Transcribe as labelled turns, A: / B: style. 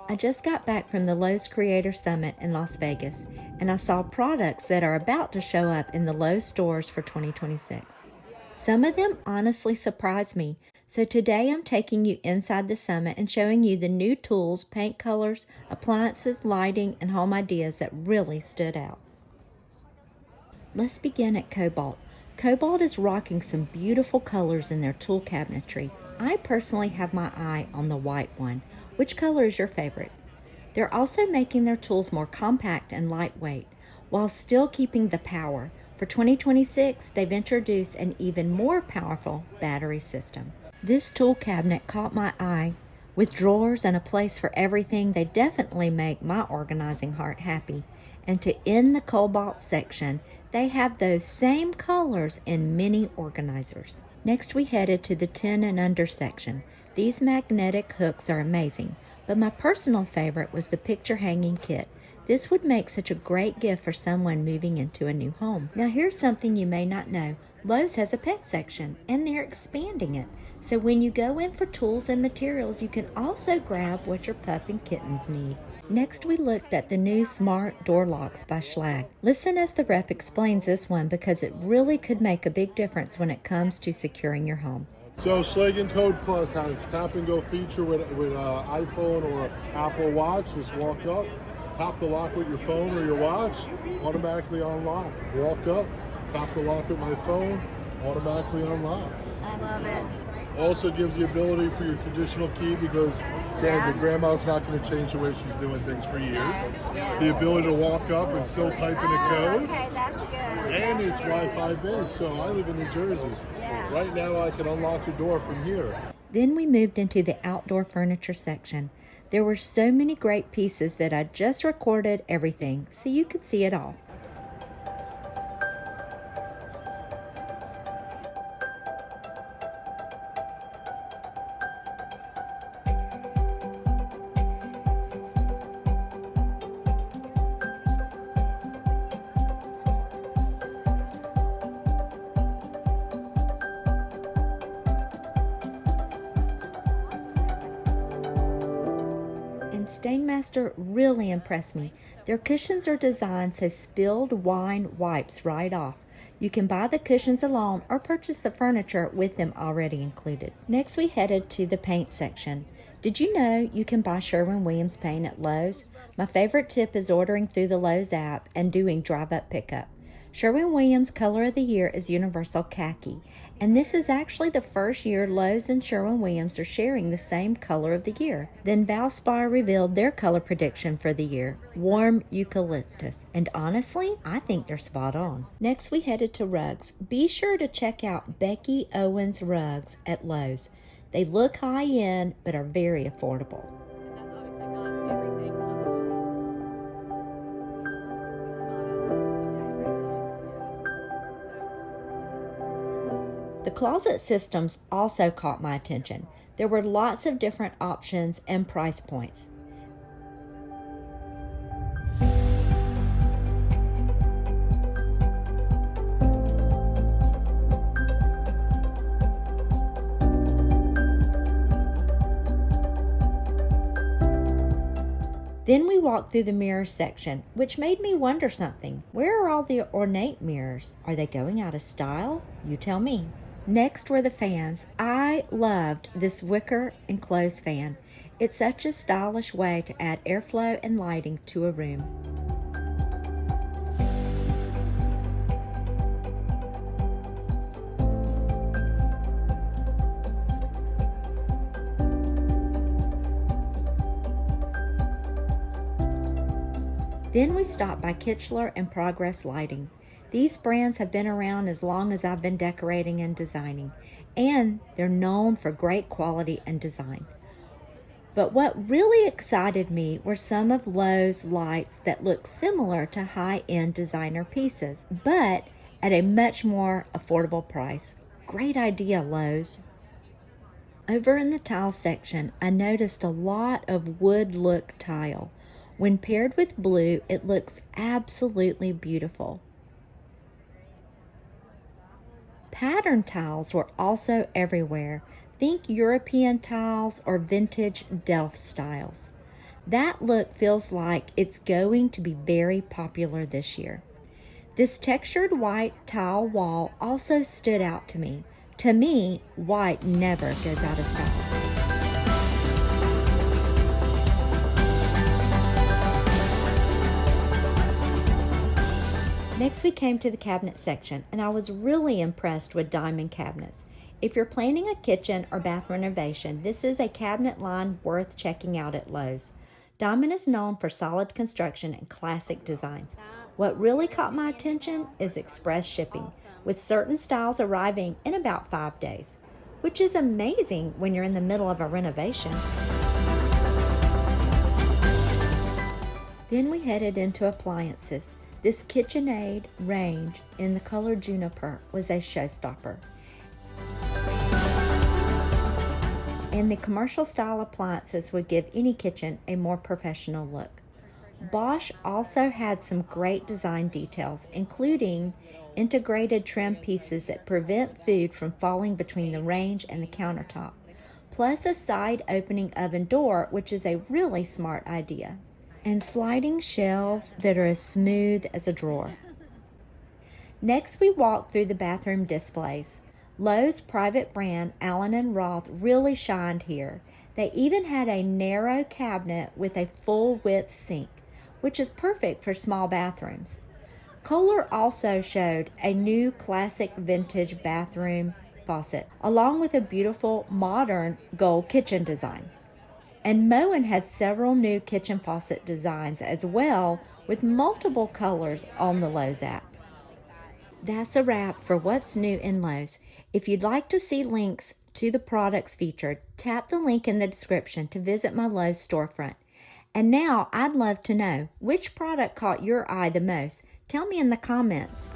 A: I just got back from the Lowe's Creator Summit in Las Vegas, and I saw products that are about to show up in the Lowe's stores for 2026. Some of them honestly surprised me, so today I'm taking you inside the summit and showing you the new tools, paint colors, appliances, lighting, and home ideas that really stood out. Let's begin at Kobalt. Kobalt is rocking some beautiful colors in their tool cabinetry. I personally have my eye on the white one. Which color is your favorite? They're also making their tools more compact and lightweight, while still keeping the power. For 2026, they've introduced an even more powerful battery system. This tool cabinet caught my eye. With drawers and a place for everything, they definitely make my organizing heart happy. And to end the Kobalt section, they have those same colors in many organizers. Next, we headed to the 10 and under section. These magnetic hooks are amazing, but my personal favorite was the picture hanging kit. This would make such a great gift for someone moving into a new home. Now here's something you may not know. Lowe's has a pet section, and they're expanding it. So when you go in for tools and materials, you can also grab what your pup and kittens need. Next, we looked at the new Smart Door Locks by Schlage. Listen as the rep explains this one because it really could make a big difference when it comes to securing your home.
B: So Schlage Code Plus has tap and go feature with iPhone or Apple Watch. Just walk up, tap the lock with your phone or your watch, automatically unlocks. Walk up, tap the lock with my phone, automatically unlocks.
C: I love it.
B: Also gives the ability for your traditional key because the grandma's not going to change the way she's doing things for years. The ability to walk up and still type in the code.
C: Okay, that's good.
B: And it's Wi-Fi based, so I live in New Jersey.
C: Yeah.
B: Right now I can unlock the door from here.
A: Then we moved into the outdoor furniture section. There were so many great pieces that I just recorded everything so you could see it all. And Stainmaster really impressed me. Their cushions are designed so spilled wine wipes right off. You can buy the cushions alone or purchase the furniture with them already included. Next, we headed to the paint section. Did you know you can buy Sherwin-Williams paint at Lowe's? My favorite tip is ordering through the Lowe's app and doing drive-up pickup. Sherwin-Williams color of the year is universal khaki, and this is actually the first year Lowe's and Sherwin-Williams are sharing the same color of the year. Then Valspar revealed their color prediction for the year, warm eucalyptus, and honestly, I think they're spot on. Next, we headed to rugs. Be sure to check out Becky Owens rugs at Lowe's. They look high-end, but are very affordable. The closet systems also caught my attention. There were lots of different options and price points. Then we walked through the mirror section, which made me wonder something. Where are all the ornate mirrors? Are they going out of style? You tell me. Next were the fans. I loved this wicker enclosed fan. It's such a stylish way to add airflow and lighting to a room. Then we stopped by Kichler and Progress Lighting. These brands have been around as long as I've been decorating and designing, and they're known for great quality and design. But what really excited me were some of Lowe's lights that look similar to high-end designer pieces, but at a much more affordable price. Great idea, Lowe's. Over in the tile section, I noticed a lot of wood look tile. When paired with blue, it looks absolutely beautiful. Pattern tiles were also everywhere. Think European tiles or vintage Delft styles. That look feels like it's going to be very popular this year. This textured white tile wall also stood out to me. To me, white never goes out of style. Next we came to the cabinet section, and I was really impressed with diamond cabinets. If you're planning a kitchen or bath renovation, this is a cabinet line worth checking out at Lowe's. Diamond is known for solid construction and classic designs. What really caught my attention is express shipping, with certain styles arriving in about 5 days, which is amazing when you're in the middle of a renovation. Then we headed into appliances. This KitchenAid range in the color Juniper was a showstopper. And the commercial style appliances would give any kitchen a more professional look. Bosch also had some great design details, including integrated trim pieces that prevent food from falling between the range and the countertop, plus a side opening oven door, which is a really smart idea, and sliding shelves that are as smooth as a drawer. Next, we walked through the bathroom displays. Lowe's private brand Allen and Roth really shined here. They even had a narrow cabinet with a full width sink, which is perfect for small bathrooms. Kohler also showed a new classic vintage bathroom faucet, along with a beautiful modern gold kitchen design. And Moen had several new kitchen faucet designs as well, with multiple colors on the Lowe's app. That's a wrap for what's new in Lowe's. If you'd like to see links to the products featured, tap the link in the description to visit my Lowe's storefront. And now I'd love to know, which product caught your eye the most? Tell me in the comments.